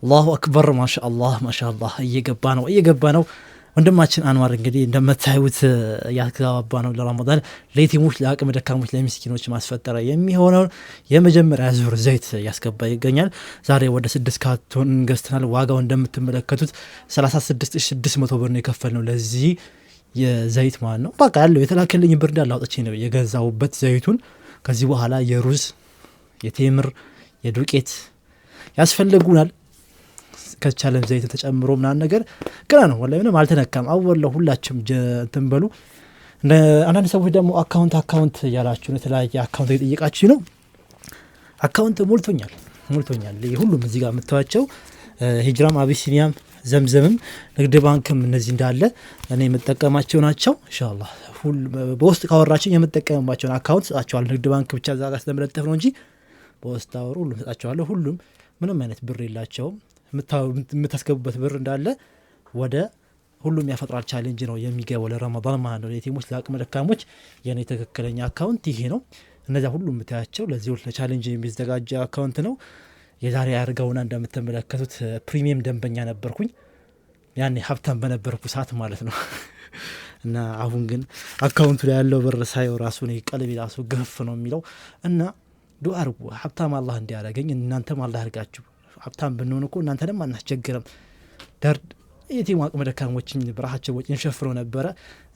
አላሁ አክበር ማሻአላህ እየገባ ነው ወንድማችን አንዋር እንግዲህ እንደምታዩት ያከባባ ነው ለረመዳን ለየቲሞች ለአቅመ ደካሞች ለሚስኪኖች ማስፈጠሪያ የሚሆነው የመጀመሪያ ዙር ዘይት ያስገባ ይገኛል። ዛሬ ወደ 6 ካርቶን ገዝተናል። ዋጋው እንደምትመለከቱት 36600 ብር ነው የከፈልነው ለዚህ የዘይት ማለት ነው። በቃ ያለው የተላከልኝ ብር እንዳለ አውጥቼ ነው የገዛውበት ዘይቱን። ከዚህ በኋላ የሩዝ የቴምር የዱቄት ያስፈልጉናል። ከቻለም ዘይት ተጨምሮ ምናን ነገር ገና ነው ወላሂ ምንም አልተነካም። አወለው ሁላችሁም ተንበሉ። አንዳንድ ሰዎች ደግሞ አካውንት ያላችሁ ነው የተለያየ አካውንት እየጠየቃችሁ ነው። አካውንት ሞልቶኛል ሁሉም እዚህ ጋር የምታዩቸው ሂጅራም አቢሲኒያም ዘምዘምም ንግድ ባንክም እነዚህ እንዳለ እኔ የምጠቀማቸው ናቸው። ኢንሻአላህ በውስጥ ካወራችሁ የምጠቀምባቸው አካውንት ሰጣችኋለሁ። ንግድ ባንክ ብቻ እዛ ጋር ስለመለጠፍ ነው እንጂ በውስጥ አወሩ ሁሉም ሰጣችኋለሁ። ሁሉም ምንም አይነት ብር የላቸውም። የምታስገቡበት ብር እንዳለ ወደ ሁሉም ያፈጥራል ቻሌንጅ ነው የሚገባው ለረመዳን ማለት ነው። ለየቲሞች ለአቅመ ደካሞች የኔ ትክክለኛ አካውንት ይሄ ነው። እነዚያ ሁሉ የምታያቸው ለዚህ ለቻሌንጅ የሚዘጋጀ አካውንት ነው። የዛሬ ያርገውና እንደምትመለከቱት ፕሪሚየም ደንበኛ ነበርኩኝ ያኔ ሀብታም በነበርኩ ሰዓት ማለት ነው። እና አሁን ግን አካውንቱ ላይ ያለው ብር ሳይው ራሱ ነው ቀልቤ ራሱ ገፍ ነው የሚለው። እና ዱአ አርጉ ሀብታም አላህ እንዲያረጋኝ እናንተም አላህ ያርጋችሁ። ሀብታም ብንሆን እኮ እናንተንም አናስቸግርም። የቲም አቅመ ደካሞችን ብራቸው ወጪን ሸፍሮ ነበረ።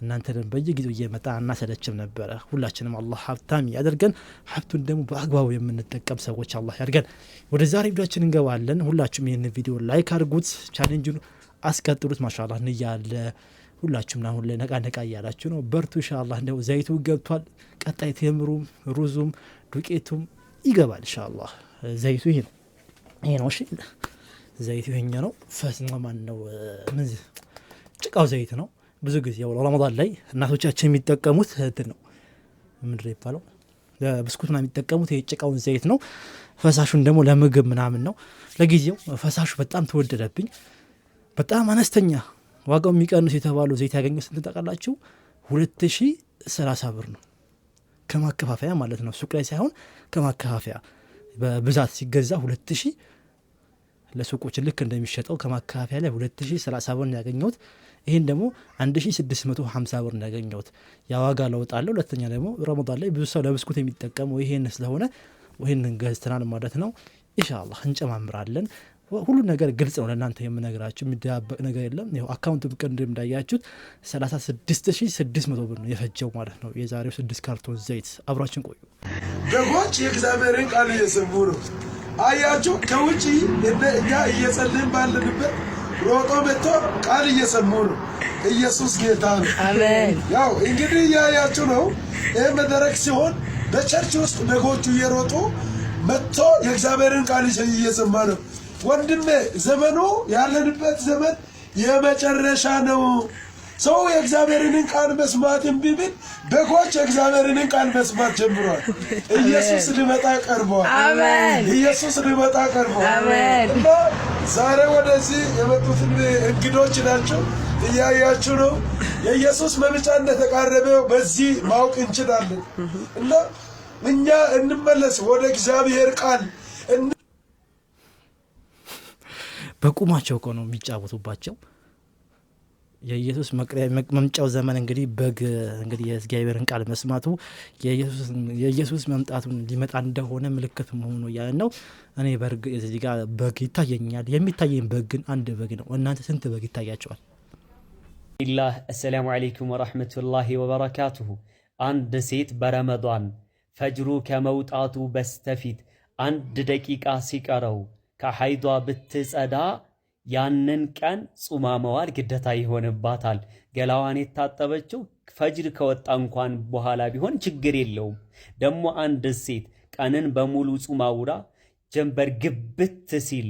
እናንተንም በየጊዜው እየመጣ እናሰለችም ነበረ። ሁላችንም አላህ ሀብታም ያደርገን። ሀብቱን ደግሞ በአግባቡ የምንጠቀም ሰዎች አላህ ያድርገን። ወደ ዛሬ ቪዲዮአችን እንገባለን። ሁላችሁም ይህን ቪዲዮ ላይክ አድርጉት፣ ቻሌንጁን አስቀጥሉት። ማሻአላህ ንያለ ሁላችሁም አሁን ላይ ነቃ እያላችሁ ነው። በርቱ ኢንሻአላህ። እንደው ዘይቱ ገብቷል። ቀጣይ ቴምሩም ሩዙም ዱቄቱም ይገባል ኢንሻአላህ። ዘይቱ ይሄ ነው እሺ። ዘይቱ ይሄኛ ነው። ፈስማ ማን ነው ምን ጭቃው ዘይት ነው። ብዙ ጊዜ ያው ረመዳን ላይ እናቶቻችን የሚጠቀሙት እንትን ነው ምንድን ነው ይባላል ለብስኩት ነው የሚጠቀሙት የጭቃውን ዘይት ነው። ፈሳሹን ደግሞ ለምግብ ምናምን ነው። ለጊዜው ፈሳሹ በጣም ተወደደብኝ። በጣም አነስተኛ ዋጋው የሚቀንስ የተባለው ዘይት ያገኘው ስንት ታውቃላችሁ? 2030 ብር ነው ከማከፋፈያ ማለት ነው። ሱቅ ላይ ሳይሆን ከማከፋፈያ በብዛት ሲገዛ 2000 ለሱቆች ልክ እንደሚሸጠው ከማከፋፈያ ላይ 2030 ብር ያገኘሁት። ይሄን ደግሞ 1650 ብር ያገኘሁት። ያዋጋ ለውጥ አለው። ሁለተኛ ደግሞ ረመዳን ላይ ብዙ ሰው ለብስኩት የሚጠቀመው ይሄን ስለሆነ ይሄንን ገዝተናል ማለት ነው። ኢንሻአላህ እንጨማምራለን። ሁሉ ነገር ግልጽ ነው ለእናንተ የምነግራችሁ፣ የሚደባበቅ ነገር የለም። ይኸው አካውንቱ ብቀንድ እንዳያችሁት 36600 ብር ነው የፈጀው ማለት ነው የዛሬው 6 ካርቶን ዘይት። አብራችን ቆዩ። በጎች የእግዚአብሔርን ቃል እየሰሙ ነው። አያችሁ ከውጪ እኛ እየጸለይን ባለንበት ሮጦ መጥቶ ቃል እየሰሙ ነው። ኢየሱስ ጌታ ነው። አሜን። ያው እንግዲህ ያያችሁ ነው። ይሄ መድረክ ሲሆን በቸርች ውስጥ በጎቹ እየሮጡ መጥቶ የእግዚአብሔርን ቃል እየሰማ ነው። ወንድሜ ዘመኑ ያለንበት ዘመን የመጨረሻ ነው። ሰው የእግዚአብሔርን ቃል መስማት እምቢ ቢል በጎች የእግዚአብሔርን ቃል መስማት ጀምሯል። ኢየሱስ ሊመጣ ቀርቧል። አሜን። ኢየሱስ ሊመጣ ቀርቧል። አሜን። እና ዛሬ ወደዚህ የመጡትን እንግዶች ናቸው። እያያችሁ ነው። የኢየሱስ መምጫ እንደተቃረበ በዚህ ማወቅ እንችላለን። እና እኛ እንመለስ ወደ እግዚአብሔር ቃል። በቁማቸው እኮ ነው የሚጫወቱባቸው። የኢየሱስ መምጫው ዘመን እንግዲህ በግ እንግዲህ የእግዚአብሔርን ቃል መስማቱ የኢየሱስ መምጣቱን ሊመጣ እንደሆነ ምልክት መሆኑ ያለ ነው። እኔ በርግ እዚህ ጋር በግ ይታየኛል። የሚታየኝ በግ ግን አንድ በግ ነው። እናንተ ስንት በግ ይታያቸዋል? ኢላህ አሰላሙ አለይኩም ወራህመቱላሂ ወበረካቱሁ። አንድ ሴት በረመዳን ፈጅሩ ከመውጣቱ በስተፊት 1 ደቂቃ ሲቀረው ከሐይዷ ብትጸዳ ያንን ቀን ጹማ መዋል ግዴታ ይሆንባታል። ገላዋን የታጠበችው ፈጅር ከወጣ እንኳን በኋላ ቢሆን ችግር የለውም። ደግሞ አንድ ሴት ቀንን በሙሉ ጹማ ውራ ጀንበር ግብት ሲል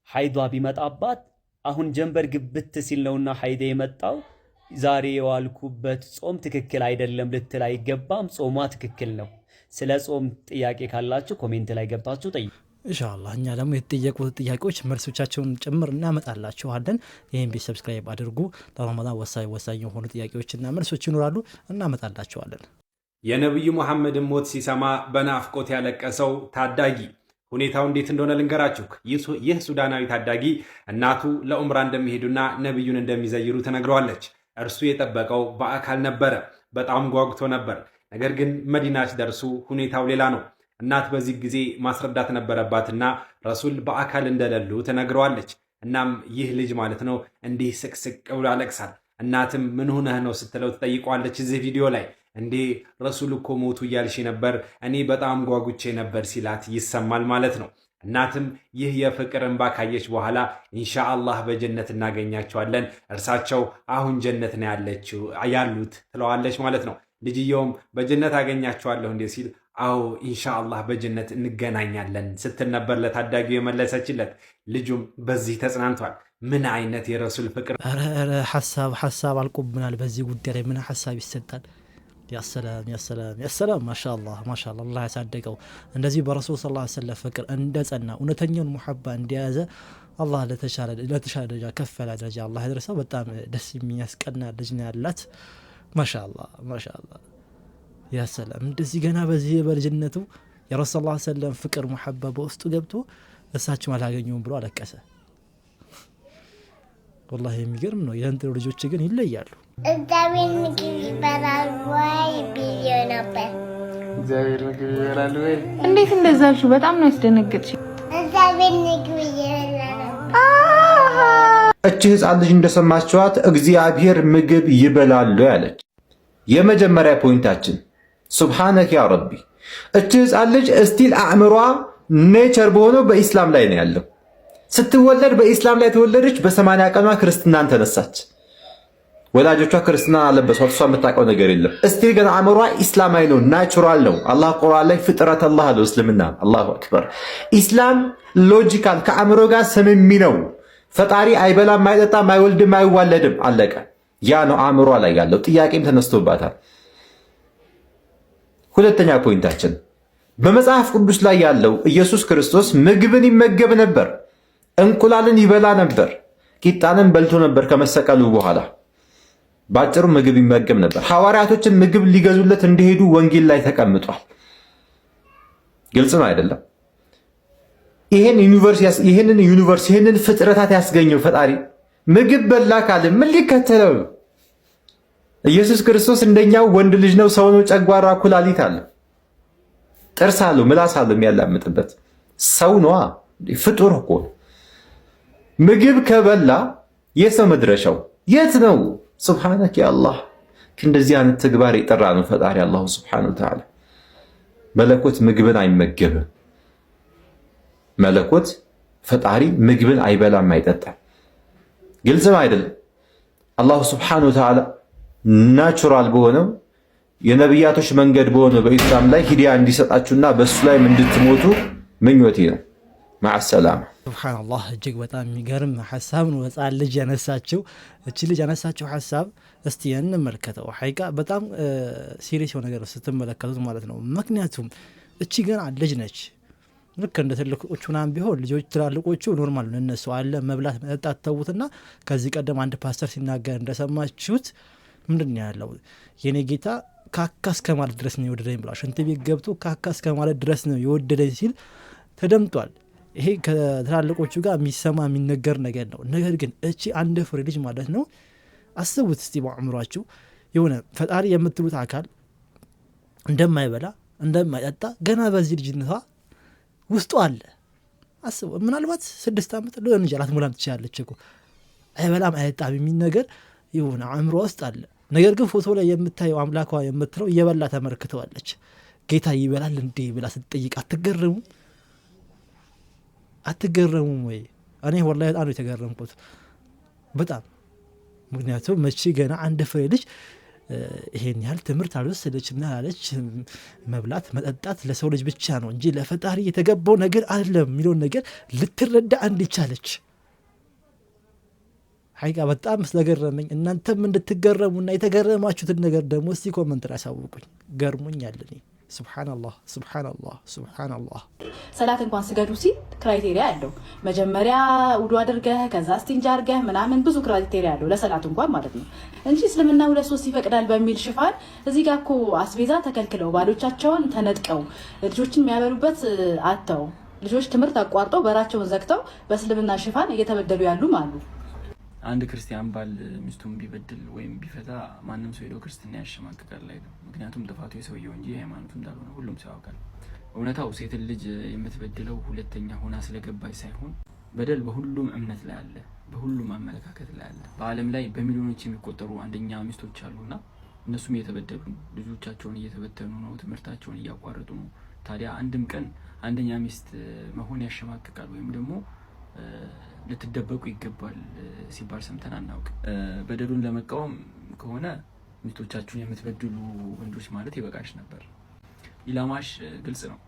ሐይዷ ቢመጣባት አሁን ጀንበር ግብት ሲል ነውና ሐይዴ የመጣው ዛሬ የዋልኩበት ጾም ትክክል አይደለም ልትል አይገባም። ጾሟ ትክክል ነው። ስለ ጾም ጥያቄ ካላችሁ ኮሜንት ላይ ገብታችሁ ጠይቁ። ኢንሻአላህ እኛ ደግሞ የተጠየቁት ጥያቄዎች መልሶቻቸውን ጭምር እናመጣላችኋለን። ይሄን ቤት ሰብስክራይብ አድርጉ። ለረመዳን ወሳኝ የሆኑ ጥያቄዎችና መልሶች ይኖራሉ፣ እናመጣላችኋለን። የነብዩ መሐመድን ሞት ሲሰማ በናፍቆት ያለቀሰው ታዳጊ ሁኔታው እንዴት እንደሆነ ልንገራችሁ። ይህ ሱዳናዊ ታዳጊ እናቱ ለኡምራ እንደሚሄዱና ነብዩን እንደሚዘይሩ ተነግረዋለች። እርሱ የጠበቀው በአካል ነበረ። በጣም ጓጉቶ ነበር። ነገር ግን መዲና ሲደርሱ ሁኔታው ሌላ ነው። እናት በዚህ ጊዜ ማስረዳት ነበረባትና ረሱል በአካል እንደሌሉ ተነግረዋለች። እናም ይህ ልጅ ማለት ነው እንዲህ ስቅስቅ ብሎ ያለቅሳል። እናትም ምን ሆነህ ነው ስትለው ትጠይቀዋለች። እዚህ ቪዲዮ ላይ እንዴ ረሱል እኮ ሞቱ እያልሽ ነበር፣ እኔ በጣም ጓጉቼ ነበር ሲላት ይሰማል ማለት ነው። እናትም ይህ የፍቅር እንባ ካየች በኋላ ኢንሻአላህ በጀነት እናገኛቸዋለን፣ እርሳቸው አሁን ጀነት ነው ያሉት ትለዋለች ማለት ነው። ልጅየውም በጀነት አገኛቸዋለሁ እንዴ ሲል አዎ ኢንሻአላህ በጀነት እንገናኛለን ስትል ነበር ለታዳጊው የመለሰችለት። ልጁም በዚህ ተጽናንቷል። ምን አይነት የረሱል ፍቅር! ሐሳብ አልቆብናል። በዚህ ጉዳይ ላይ ምን ሐሳብ ይሰጣል? ያሰላም ማሻአላህ አላህ ያሳደገው እንደዚህ በረሱል ሰለላሁ ዐለይሂ ወሰለም ፍቅር እንደጸና እውነተኛውን ሙሐባ እንደያዘ አላህ ለተሻለ ደረጃ ከፍ ያለ ደረጃ አላህ ያደረሰው። በጣም ደስ የሚያስቀና ልጅ ነው ያላት። ማሻአላህ ያሰላም። እንደዚህ ገና በዚህ በልጅነቱ የረሱል ሰለላሁ ዐለይሂ ወሰለም ፍቅር ሙሐባ በውስጡ ገብቶ እሳቸው አላገኙም ብሎ አለቀሰ። ወላሂ የሚገርም ነው። የእንትኑ ልጆች ግን ይለያሉ። እግዚአብሔር ምግብ ይበላል ወይ ብዬ ነበር። እግዚአብሔር ምግብ ይበላል ወይ? እንዴት እንደዛልሽ? በጣም ነው ያስደነገጥሽ። እግዚአብሔር ምግብ ይበላል። እቺ ህፃን ልጅ እንደሰማችኋት እግዚአብሔር ምግብ ይበላል ያለች የመጀመሪያ ፖይንታችን ሱብሃነከ ያ ረቢ። እቺ ህፃን ልጅ እስቲል አእምሯ ኔቸር በሆነው በኢስላም ላይ ነው ያለው። ስትወለድ በኢስላም ላይ ተወለደች። በ80 ቀኗ ክርስትናን ተነሳች። ወላጆቿ ክርስትና አለበሷት። እሷ የምታውቀው ነገር የለም። እስቲ ግን አእምሯ ኢስላማዊ ነው፣ ናቹራል ነው። አላህ ቁርአን ላይ ፍጥረት አላህ አለው እስልምና። አላሁ አክበር። ኢስላም ሎጂካል ከአእምሮ ጋር ስምሚ ነው። ፈጣሪ አይበላም፣ አይጠጣም፣ አይወልድም፣ አይዋለድም። አለቀ። ያ ነው አእምሯ ላይ ያለው። ጥያቄም ተነስቶባታል። ሁለተኛ ፖይንታችን በመጽሐፍ ቅዱስ ላይ ያለው ኢየሱስ ክርስቶስ ምግብን ይመገብ ነበር፣ እንቁላልን ይበላ ነበር፣ ቂጣንን በልቶ ነበር ከመሰቀሉ በኋላ። ባጭሩ ምግብ ይመገብ ነበር። ሐዋርያቶችን ምግብ ሊገዙለት እንደሄዱ ወንጌል ላይ ተቀምጧል። ግልጽ ነው አይደለም? ይህንን ፍጥረታት ያስገኘው ፈጣሪ ምግብ በላ ካለ ምን ሊከተለው? ኢየሱስ ክርስቶስ እንደኛው ወንድ ልጅ ነው፣ ሰው ነው፣ ጨጓራ፣ ኩላሊት አለ፣ ጥርስ አለው፣ ምላስ አለው የሚያላምጥበት ሰው ነዋ። ፍጡር እኮ ምግብ ከበላ የሰው መድረሻው የት ነው? ሱብሃነከ ያ አላህ። እንደዚህ አይነት ተግባር የጠራ ነው ፈጣሪ አላሁ ሱብሃነሁ ወተዓላ። መለኮት ምግብን አይመገብም። መለኮት ፈጣሪ ምግብን አይበላም፣ አይጠጣም። ግልጽ ነው አይደለም? አላሁ ሱብሃነሁ ወተዓላ ናቹራል በሆነው የነቢያቶች መንገድ በሆነው በኢስላም ላይ ሂዳያ እንዲሰጣችሁና በሱ ላይ እንድትሞቱ ምኞቴ ነው። ማዕሰላማ። ሱብሃነላህ። እጅግ በጣም የሚገርም ሐሳብ ነው ህፃን ልጅ ያነሳችው። እቺ ልጅ ያነሳችው ሐሳብ እስቲ እንመልከተው። ሐቂቃ በጣም ሲሪየስ የሆነ ነገር ስትመለከቱት ማለት ነው። ምክንያቱም እቺ ገና ልጅ ነች። ልክ እንደ ትልቆቹ ናም ቢሆን ልጆች ትላልቆቹ ኖርማል ነው እነሱ አለ መብላት መጠጣት ተውትና፣ ከዚህ ቀደም አንድ ፓስተር ሲናገር እንደሰማችሁት ምንድን ያለው የኔ ጌታ ካካ እስከ ማለት ድረስ ነው የወደደኝ ብሏል። ሽንት ቤት ገብቶ ካካ እስከ ማለት ድረስ ነው የወደደኝ ሲል ተደምጧል። ይሄ ከትላልቆቹ ጋር የሚሰማ የሚነገር ነገር ነው። ነገር ግን እቺ አንድ ፍሬ ልጅ ማለት ነው። አስቡት እስቲ በአእምሯችሁ የሆነ ፈጣሪ የምትሉት አካል እንደማይበላ እንደማይጠጣ ገና በዚህ ልጅነቷ ውስጡ አለ። አስቡ። ምናልባት 6 ዓመት ሊሆን ይችላል፣ አትሞላም ትችላለች እኮ አይበላም አይጠጣም የሚል ነገር የሆነ አእምሮ ውስጥ አለ። ነገር ግን ፎቶ ላይ የምታየው አምላኳ የምትለው እየበላ ተመልክተዋለች። ጌታ ይበላል እንዴ ብላ ስትጠይቅ አትገረሙም ወይ? እኔ ወላሂ በጣም ነው የተገረምኩት በጣም። ምክንያቱም መቼ ገና አንድ ፍሬ ልጅ ይሄን ያህል ትምህርት አልወሰደች ምን አላለች። መብላት መጠጣት ለሰው ልጅ ብቻ ነው እንጂ ለፈጣሪ የተገባው ነገር አይደለም የሚለውን ነገር ልትረዳ እንዲቻለች ሐቂቃ በጣም ስለገረመኝ እናንተም እንድትገረሙና የተገረማችሁትን ነገር ደግሞ እስቲ ኮሜንት ላይ አሳውቁኝ። ገርሞኛል እኔ። ሱብሃንአላህ። ሰላት እንኳን ስገዱ ሲል ክራይቴሪያ አለው። መጀመሪያ ውዱ አድርገህ ከዛ እስቲንጃ አድርገህ ምናምን ብዙ ክራይቴሪያ አለው ለሰላት እንኳን ማለት ነው እንጂ እስልምና 2-3 ይፈቅዳል በሚል ሽፋን እዚህ ጋር እኮ አስቤዛ ተከልክለው ባሎቻቸውን ተነጥቀው ልጆችን የሚያበሉበት አጥተው ልጆች ትምህርት አቋርጠው በራቸውን ዘግተው በእስልምና ሽፋን እየተበደሉ ያሉም አሉ። አንድ ክርስቲያን ባል ሚስቱን ቢበድል ወይም ቢፈታ ማንም ሰው ሄዶ ክርስትና ያሸማቅቃል ላይ ነው። ምክንያቱም ጥፋቱ የሰውየው እንጂ ሃይማኖቱ እንዳልሆነ ሁሉም ሰው ያውቃል። እውነታው ሴትን ልጅ የምትበድለው ሁለተኛ ሆና ስለገባች ሳይሆን በደል በሁሉም እምነት ላይ አለ፣ በሁሉም አመለካከት ላይ አለ። በዓለም ላይ በሚሊዮኖች የሚቆጠሩ አንደኛ ሚስቶች አሉና እነሱም እየተበደሉ ነው። ልጆቻቸውን እየተበተኑ ነው፣ ትምህርታቸውን እያቋረጡ ነው። ታዲያ አንድም ቀን አንደኛ ሚስት መሆን ያሸማቅቃል ወይም ደግሞ ልትደበቁ ይገባል ሲባል ሰምተን አናውቅ። በደሉን ለመቃወም ከሆነ ሚስቶቻችሁን የምትበድሉ ወንዶች ማለት ይበቃሽ ነበር። ኢላማሽ ግልጽ ነው።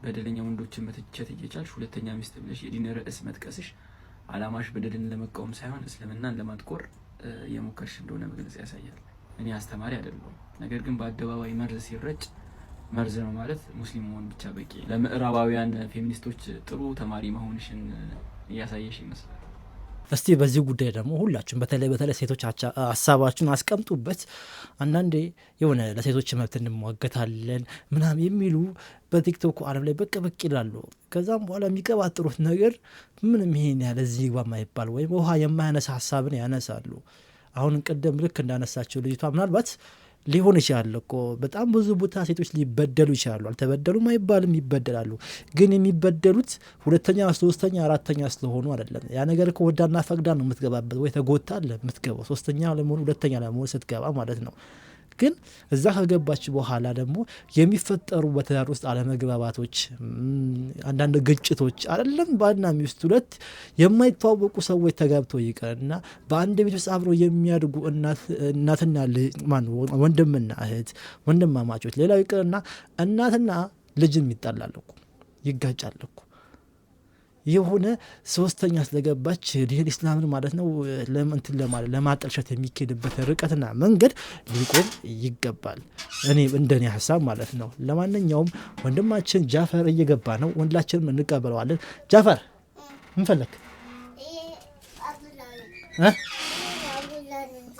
በደለኛ ወንዶችን መተቸት እየቻልሽ ሁለተኛ ሚስት ብለሽ የዲን ርዕስ መጥቀስሽ አላማሽ በደልን ለመቃወም ሳይሆን እስልምናን ለማጥቆር የሞከርሽ እንደሆነ በግልጽ ያሳያል። እኔ አስተማሪ አይደለሁም፣ ነገር ግን በአደባባይ መርዝ ሲረጭ መርዝ ነው ማለት ሙስሊም መሆን ብቻ በቂ። ለምዕራባውያን ፌሚኒስቶች ጥሩ ተማሪ መሆንሽን እያሳየሽ ይመስላል። እስቲ በዚህ ጉዳይ ደግሞ ሁላችሁም በተለይ ሴቶች ሀሳባችሁን አስቀምጡበት። አንዳንዴ የሆነ ለሴቶች መብት እንሟገታለን ምናምን የሚሉ በቲክቶክ ዓለም ላይ በቅ ይላሉ። ከዛም በኋላ የሚቀባጥሩት ነገር ምንም ይሄን ያለ እዚህ ግባ የማይባል ወይም ውሃ የማያነሳ ሀሳብን ያነሳሉ። አሁን ቅድም ልክ እንዳነሳቸው ልጅቷ ምናልባት ሊሆን ይችላል እኮ በጣም ብዙ ቦታ ሴቶች ሊበደሉ ይችላሉ። አልተበደሉም አይባልም፣ ይበደላሉ። ግን የሚበደሉት ሁለተኛ፣ ሶስተኛ፣ አራተኛ ስለሆኑ አይደለም። ያ ነገር እኮ ወዳና ፈቅዳ ነው የምትገባበት፣ ወይ ተጎታ አለ የምትገባው ሶስተኛ ለመሆኑ ሁለተኛ ለመሆኑ ስትገባ ማለት ነው። ግን እዛ ከገባች በኋላ ደግሞ የሚፈጠሩ በትዳር ውስጥ አለመግባባቶች፣ አንዳንድ ግጭቶች አይደለም ባልና ሚስት ሁለት የማይተዋወቁ ሰዎች ተጋብተው ይቀርና በአንድ ቤት ውስጥ አብረው የሚያድጉ እናትና ወንድምና እህት፣ ወንድማማቾች፣ ሌላው ይቀርና እናትና ልጅም ይጣላሉ፣ ይጋጫሉ። የሆነ ሶስተኛ ስለገባች ዲን ኢስላምን ማለት ነው ለማጠልሸት የሚካሄድበት ርቀትና መንገድ ሊቆም ይገባል። እኔ እንደኔ ሀሳብ ማለት ነው። ለማንኛውም ወንድማችን ጃፈር እየገባ ነው፣ ወንድላችንም እንቀበለዋለን። ጃፈር ምን ፈለክ?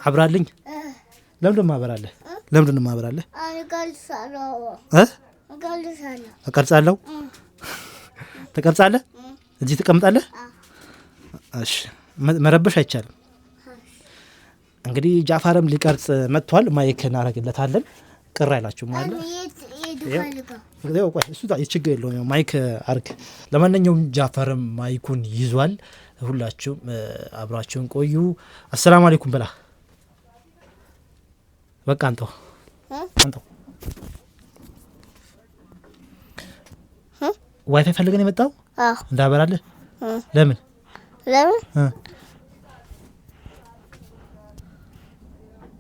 አብራልኝ። ለምንድን ማበራለህ? እቀርጻለሁ። ትቀርጻለህ? እዚህ ትቀምጣለህ? እሺ፣ መረበሽ አይቻልም። እንግዲህ ጃፋርም ሊቀርጽ መጥቷል። ማይክ እናደርግለታለን። ቅር አይላችሁ ማለት ነው። እሱ ችግር የለውም። ማይክ አርግ። ለማንኛውም ጃፋርም ማይኩን ይዟል። ሁላችሁም አብራችሁን ቆዩ። አሰላሙ አለይኩም ብላ በቃ አንተው ዋይፋይ ፈልገን የመጣው እንዳበራለህ። ለምን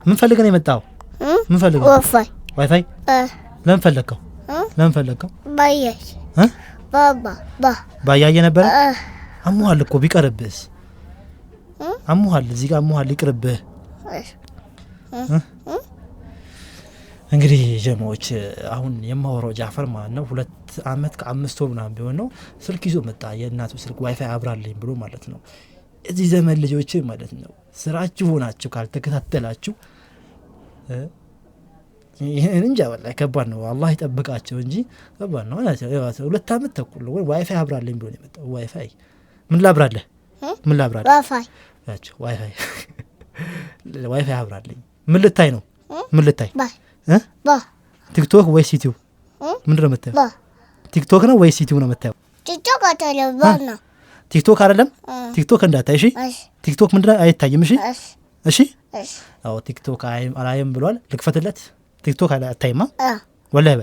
ምን ፈልገን የመጣው? ምን ፈልገን? ዋይፋይ ለምን ፈለግከው? ባያየ ነበረ። አሙሃል እኮ ቢቀርብስ? አሙሃል፣ እዚህ ጋር አሙሃል፣ ይቅርብህ። እንግዲህ ጀማዎች አሁን የማወራው ጃፈር ማለት ነው 2 ዓመት ከ5 ወር ምናምን ቢሆን ነው ስልክ ይዞ መጣ። የእናቱ ስልክ ዋይፋይ አብራልኝ ብሎ ማለት ነው። እዚህ ዘመን ልጆች ማለት ነው ስራችሁ ሆናችሁ ካልተከታተላችሁ ይሄን እንጃ ወላሂ ከባድ ነው። አላህ ይጠብቃቸው እንጂ ከባድ ነው። 2 ዓመት ተኩል ዋይፋይ አብራልኝ ብሎ ነው የመጣው። ዋይፋይ ምን ላብራለህ? ዋይፋይ አብራልኝ። ምን ልታይ ነው? ቲክቶክ ወይስ ዩቲዩብ? ምንድን ነው የምታየው? ቲክቶክ ነው ወይስ ዩቲዩብ ነው የምታየው? ቲክቶክ አይደለም። ቲክቶክ እንዳታይ። እሺ፣ ቲክቶክ ምንድን ነው አይታይም። እሺ። አዎ፣ ቲክቶክ አላየም ብሏል። ልክፈትለት። ቲክቶክ አታይማ? ወላሂ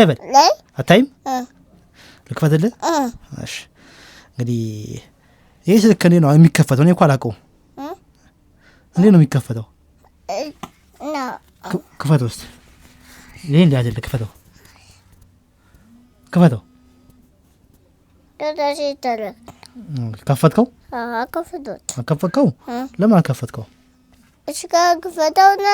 በል አታይም? ልክፈትልህ። እሺ፣ እንግዲህ ይሄ ስልክ እንዴት ነው የሚከፈተው? እኔ እኮ አላውቀውም። እንዴት ነው የሚከፈተው? ክፈተው ውስጥ ይሄ እንዴ አይደለ? ክፈተው ከፈትከው? ከፈትከው? ለምን አልከፈትከው? እሺ ጋር ክፈተውና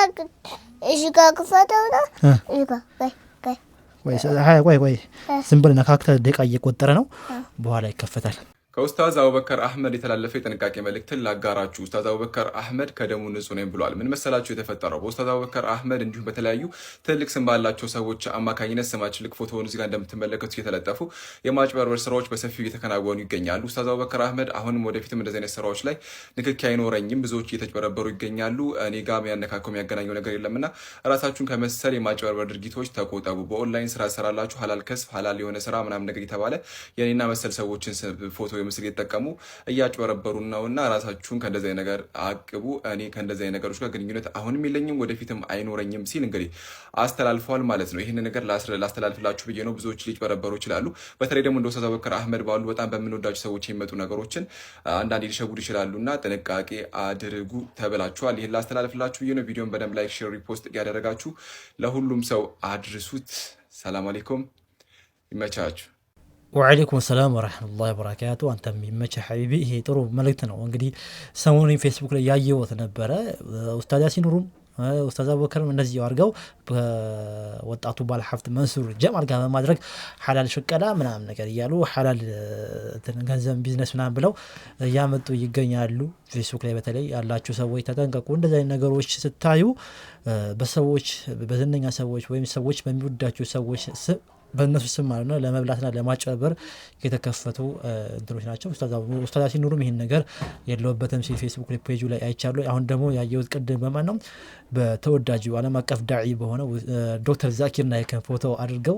ቆይ ዝም ብለህ ነካክተህ ደቂቃ እየቆጠረ ነው። በኋላ ይከፈታል። ከኡስታዝ አቡበከር አህመድ የተላለፈ የጥንቃቄ መልእክትን ላጋራችሁ። ኡስታዝ አቡበከር አህመድ ከደሙ ንጹህ ነኝ ብሏል። ምን መሰላችሁ የተፈጠረው? በኡስታዝ አቡበከር አህመድ እንዲሁም በተለያዩ ትልቅ ስም ባላቸው ሰዎች አማካኝነት ስማቸው ልክ ፎቶውን እዚህ ጋር እንደምትመለከቱት የተለጠፉ የማጭበርበር ስራዎች በሰፊው እየተከናወኑ ይገኛሉ። ኡስታዝ አቡበከር አህመድ አሁንም ወደፊትም እንደዚህ አይነት ስራዎች ላይ ንክኪ አይኖረኝም፣ ብዙዎች እየተጭበረበሩ ይገኛሉ፣ እኔ ጋር የሚያነካከው የሚያገናኘው ነገር የለምና ራሳችሁን ከመሰል የማጭበርበር ድርጊቶች ተቆጠቡ። በኦንላይን ስራ ሰራላችሁ ሀላል ከስብ ሀላል የሆነ ስራ ምናምን ነገር የተባለ የኔና መሰል ሰዎችን ፎቶ ምስል እየተጠቀሙ እያጭበረበሩ ነውና ራሳችሁን ከእንደዚህ ነገር አቅቡ። እኔ ከእንደዚህ ነገሮች ጋር ግንኙነት አሁንም የለኝም ወደፊትም አይኖረኝም ሲል እንግዲህ አስተላልፈዋል ማለት ነው። ይህን ነገር ላስተላልፍላችሁ ብዬ ነው። ብዙዎች ሊጭበረበሩ ይችላሉ። በተለይ ደግሞ እንደ ኡስታዝ አቡበከር አህመድ ባሉ በጣም በምንወዳቸው ሰዎች የሚመጡ ነገሮችን አንዳንዴ ሊሸጉዱ ይችላሉና ጥንቃቄ አድርጉ ተብላችኋል። ይህን ላስተላልፍላችሁ ብዬ ነው። ቪዲዮን በደንብ ላይክ፣ ሼር፣ ሪፖስት ያደረጋችሁ ለሁሉም ሰው አድርሱት። ሰላም አለይኩም፣ ይመቻችሁ። ወዓለይኩም ሰላም ወራህመቱላሂ ወበረካቱ። አንተም ይመችህ ሐቢቢ። ይሄ ጥሩ መልእክት ነው። እንግዲህ ሰሞኑን ፌስቡክ ላይ ያየሁት ነበረ። ኡስታዝ ያሲን ኑሩም ኡስታዝ አቡበከርም እንደዚህ አድርገው በወጣቱ ባለሀብት መንሱር ጀማል ጋር በማድረግ ሐላል ሽቀላ ምናምን ነገር እያሉ ሐላል ገንዘብ ቢዝነስ ምናምን ብለው እያመጡ ይገኛሉ። ፌስቡክ ላይ በተለይ ያላችሁ ሰዎች ተጠንቀቁ። እንደዚህ አይነት ነገሮች ስታዩ በሰዎች በዝነኛ ሰዎች ወይም ሰዎች በሚወዳቸው ሰዎች በእነሱ ስም ማለት ነው ለመብላትና ለማጭበርበር የተከፈቱ እንትኖች ናቸው። ኡስታዝ ያሲን ኑሩም ይህን ነገር የለውበትም ሲል ፌስቡክ ላይ ፔጁ ላይ አይቻለሁ። አሁን ደግሞ ያየሁት ቅድም በማን ነው በተወዳጁ ዓለም አቀፍ ዳዒ በሆነው ዶክተር ዛኪር ናይክን ፎቶ አድርገው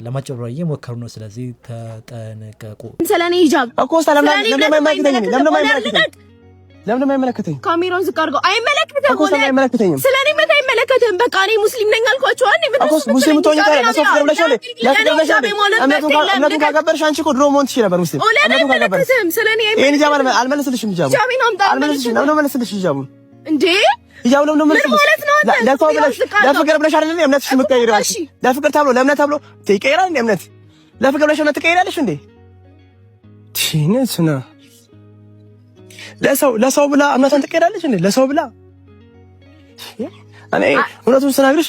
ለማጭበርበር እየሞከሩ ነው። ስለዚህ ተጠንቀቁ። ስለኔ ሂጃብ እኮ ለምን የማይመለከተኝ? ካሜራውን ዝቅ አድርገው አይመለከተም እኮ አይመለከተኝም። ስለኔ ምን አይመለከተም? በቃ እኔ ሙስሊም ነኝ አልኳቸው። አንዴ ምን ሙስሊም ትሆኚ ታዲያ ለሰው ፍቅር ብለሽ አይደል? እምነቱን ካገበርሽ አንቺ እኮ ድሮ መሆን ትችይ ነበር ሙስሊም። እምነቱን ካገበርሽ ስለኔ ይሄን ሂጃብ አልመለስልሽም። ሂጃቡን አልመለስልሽም። ለምን መለስልሽ? ሂጃቡን እንዴ ሂጃቡ ለምን መለስልሽ? ለሰው ብለሽ ለፍቅር ብለሽ አይደል እምነትሽ የምትቀይሪው? እሺ ለፍቅር ተብሎ ለእምነት ተብሎ ትቀይራለሽ እንዴ? እምነት ለፍቅር ብለሽ እምነት ትቀይራለሽ እንዴ? ቲነስና ለሰው ብላ እምነቷን ትቀዳለች እንዴ? ለሰው ብላ እኔ እውነቱን ስናግርሽ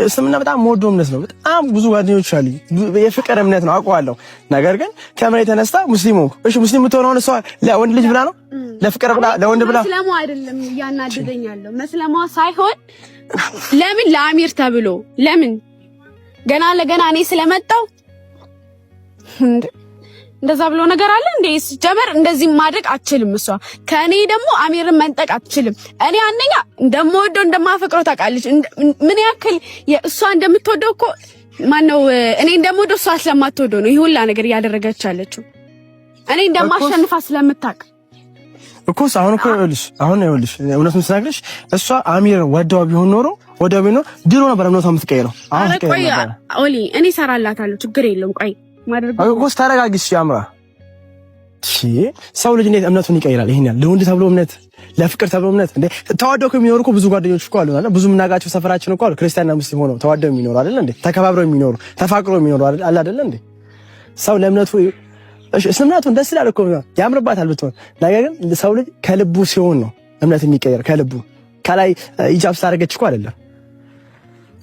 እስልምና በጣም የምወደው እምነት ነው። በጣም ብዙ ጓደኞች አሉኝ። የፍቅር እምነት ነው አውቀዋለሁ። ነገር ግን ከምን የተነሳ ሙስሊሙ እሺ ሙስሊም የምትሆነው እሷ ለወንድ ልጅ ብላ ነው? ለፍቅር ብላ ለወንድ ብላ መስለሟ አይደለም እያናደደኛለሁ። መስለሟ ሳይሆን ለምን ለአሚር ተብሎ ለምን ገና ለገና እኔ ስለመጣው እንደዛ ብሎ ነገር አለ እንዴ? ጀመር እንደዚህ ማድረግ አትችልም። እሷ ከኔ ደግሞ አሚርን መንጠቅ አትችልም። እኔ አንደኛ እንደምወደው እንደማፈቅረው ታውቃለች። ምን ያክል እሷ እንደምትወደው እኮ ማነው እኔ እንደምወደው እሷ ስለማትወደው ነው ይሄ ሁላ ነገር እያደረገች ያለችው። እኔ እንደማሸንፋ ስለምታውቅ እኮ አሁን ይኸውልሽ እውነቱን ስናግርሽ እሷ አሚር ወደው ቢሆን ኖሮ ድሮ ነበር እምነቷ የምትቀይረው። አሁን ቆይ ኦሊ እኔ እሰራላታለሁ ችግር የለውም። ቆይ ማድረግ ተረጋግሽ ያምራ። ሰው ልጅ እንዴት እምነቱን ይቀይራል? ይሄን ያህል ለወንድ ተብሎ እምነት ለፍቅር ተብሎ እምነት እንዴ? ተዋደው የሚኖሩ እኮ ብዙ ጓደኞች እኮ አሉ አይደል? ብዙ የምናውቃቸው ሰፈራችን እኮ አሉ ክርስቲያንና ሙስሊም ሆነው ተዋደው የሚኖሩ አይደል እንዴ? ተከባብረው የሚኖሩ ተፋቅረው የሚኖሩ አይደል እንዴ? ሰው ለእምነቱ እስልምናቱን ደስ ይላል እኮ ያምርባታል ብትሆን። ነገር ግን ሰው ልጅ ከልቡ ሲሆን ነው እምነት የሚቀየር ከልቡ። ከላይ ሂጃብ ስላደረገች እኮ አይደለም።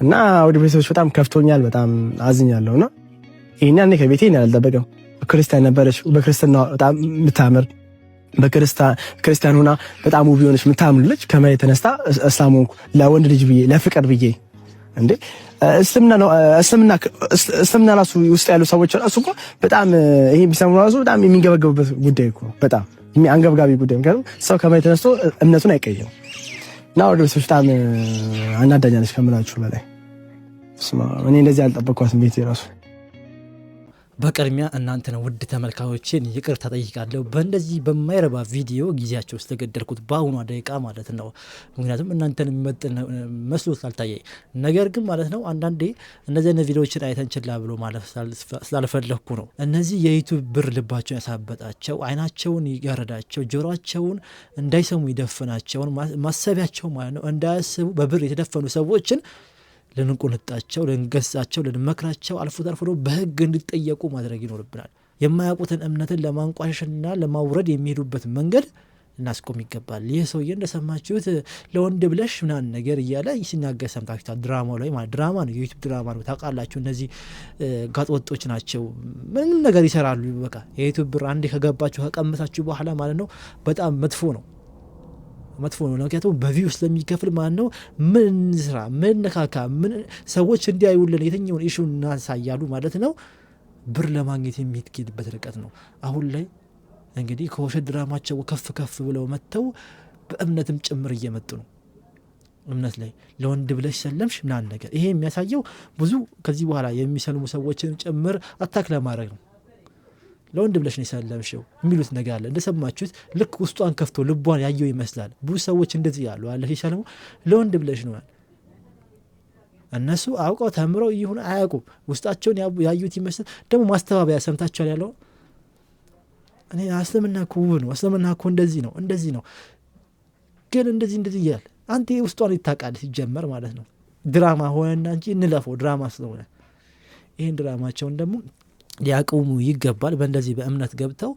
እና ወደ ቤተሰቦች በጣም ከፍቶኛል፣ በጣም አዝኛለሁና ይሄን ያኔ ከቤቴ ያልጠበቀም ክርስቲያን ነበረች። በክርስትና በጣም የምታምር በክርስቲያን ሆና በጣም ውብ የሆነች የምታምር ልጅ ከመሬት ተነስታ እስላም ሆንኩ ለወንድ ልጅ ብዬ ለፍቅር ብዬ እንዴ! እስልምና ራሱ ውስጥ ያሉ ሰዎች ራሱ እኮ በጣም ይሄ ቢሰሙ ራሱ በጣም የሚንገበገቡበት ጉዳይ እኮ በጣም አንገብጋቢ ጉዳይ። ምክንያቱም ሰው ከመሬት ተነስቶ እምነቱን አይቀይርም። እና ወደ ቤተሰቦች በጣም አናዳኛለች ከምላችሁ በላይ። እኔ እንደዚህ አልጠበቅኳትም ቤቴ ራሱ። በቅድሚያ እናንተን ውድ ተመልካቾችን ይቅርታ ጠይቃለሁ በእንደዚህ በማይረባ ቪዲዮ ጊዜያቸው ስለገደልኩት በአሁኗ ደቂቃ ማለት ነው። ምክንያቱም እናንተን የሚመጥን መስሎ ስላልታየኝ፣ ነገር ግን ማለት ነው አንዳንዴ እነዚህ አይነት ቪዲዮዎችን አይተን ችላ ብሎ ማለፍ ስላልፈለግኩ ነው። እነዚህ የዩቱብ ብር ልባቸውን ያሳበጣቸው፣ አይናቸውን ይጋረዳቸው፣ ጆሮአቸውን እንዳይሰሙ ይደፍናቸውን፣ ማሰቢያቸው ማለት ነው እንዳያስቡ በብር የተደፈኑ ሰዎችን ልንቆንጣቸው፣ ልንገሳቸው፣ ልንመክራቸው አልፎ ተርፎ በህግ እንዲጠየቁ ማድረግ ይኖርብናል። የማያውቁትን እምነትን ለማንቋሸሽና ለማውረድ የሚሄዱበት መንገድ እናስቆም ይገባል። ይህ ሰውዬ እንደሰማችሁት ለወንድ ብለሽ ምናምን ነገር እያለ ሲናገር ሰምታችኋል። ድራማው ላይ ማለት ድራማ ነው፣ የዩቲዩብ ድራማ ነው። ታውቃላችሁ እነዚህ ጋጠወጦች ናቸው፣ ምንም ነገር ይሰራሉ። በቃ የዩቲዩብ ብር አንዴ ከገባችሁ ከቀመሳችሁ በኋላ ማለት ነው በጣም መጥፎ ነው። ምክንያቱም በቪው ስለሚከፍል ማለት ነው። ምን ስራ ምን ነካካ ምን ሰዎች እንዲያዩልን የትኛውን ኢሹ እናሳያሉ ማለት ነው። ብር ለማግኘት የሚትኬድበት ርቀት ነው። አሁን ላይ እንግዲህ ከውሸት ድራማቸው ከፍ ብለው መጥተው በእምነትም ጭምር እየመጡ ነው። እምነት ላይ ለወንድ ብለሽ ሰለምሽ ምናምን ነገር ይሄ የሚያሳየው ብዙ ከዚህ በኋላ የሚሰልሙ ሰዎችን ጭምር አታክ ለማድረግ ነው። ለወንድ ብለሽ ነው ሰለምሽው የሚሉት ነገር አለ። እንደሰማችሁት ልክ ውስጧን ከፍቶ ልቧን ያየው ይመስላል። ብዙ ሰዎች እንደዚህ ያሉ አለ ሲሰልሙ ለወንድ ብለሽ ነው። እነሱ አውቀው ተምረው ይሁን አያውቁም ውስጣቸውን ያዩት ይመስል ደግሞ ማስተባበያ ሰምታችኋል ያለው እኔ እስልምና እኮ ውብ ነው፣ እስልምና እኮ እንደዚህ ነው ግን እንደዚህ ይላል። አንተ ውስጧን ይታቃል ሲጀመር ማለት ነው። ድራማ ሆነና እንጂ እንለፈው ድራማ ስለሆነ ይሄን ድራማቸውን ደግሞ ሊያቆሙ ይገባል። በእንደዚህ በእምነት ገብተው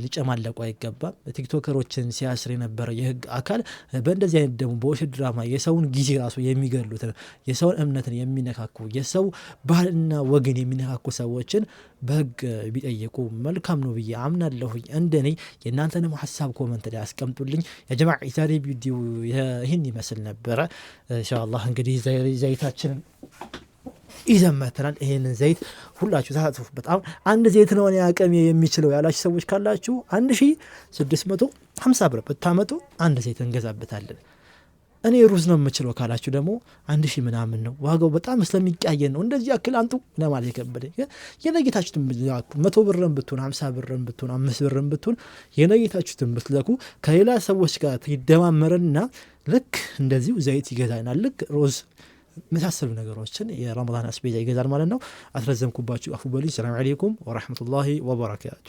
ሊጨማለቁ አይገባም። ቲክቶከሮችን ሲያስር የነበረው የህግ አካል በእንደዚህ አይነት ደግሞ በውሸት ድራማ የሰውን ጊዜ ራሱ የሚገሉት የሰውን እምነትን የሚነካኩ የሰው ባህልና ወግን የሚነካኩ ሰዎችን በህግ ቢጠይቁ መልካም ነው ብዬ አምናለሁኝ። እንደኔ የእናንተንም ሀሳብ ኮመንት ላይ አስቀምጡልኝ። የጀማዓ ዛሬ ቪዲዮ ይህን ይመስል ነበረ። ኢንሻአላህ እንግዲህ ዘይታችንን ይዘመተናል። ይሄንን ዘይት ሁላችሁ ታጥፉ። በጣም አንድ ዘይት ነው እኔ አቅም የሚችለው ያላችሁ ሰዎች ካላችሁ 1650 ብር ብታመጡ አንድ ዘይት እንገዛበታለን። እኔ ሩዝ ነው የምችለው ካላችሁ ደግሞ 1000 ምናምን ነው ዋጋው። በጣም ስለሚቀያየን ነው እንደዚህ ያክል አንጡ ለማለት የከበደ። የነጌታችሁትን 100 ብርም ብትሆን 50 ብርም ብትሆን 5 ብርም ብትሆን የነጌታችሁትን ብትለኩ ከሌላ ሰዎች ጋር ይደማመርና ልክ እንደዚሁ ዘይት ይገዛናል። ልክ ሩዝ መሳሰሉ ነገሮችን የረመዳን አስቤዛ ይገዛል ማለት ነው። አስረዘምኩባችሁ፣ አፉ በሉኝ። ሰላም አለይኩም ወራህመቱላሂ ወበረካቱ።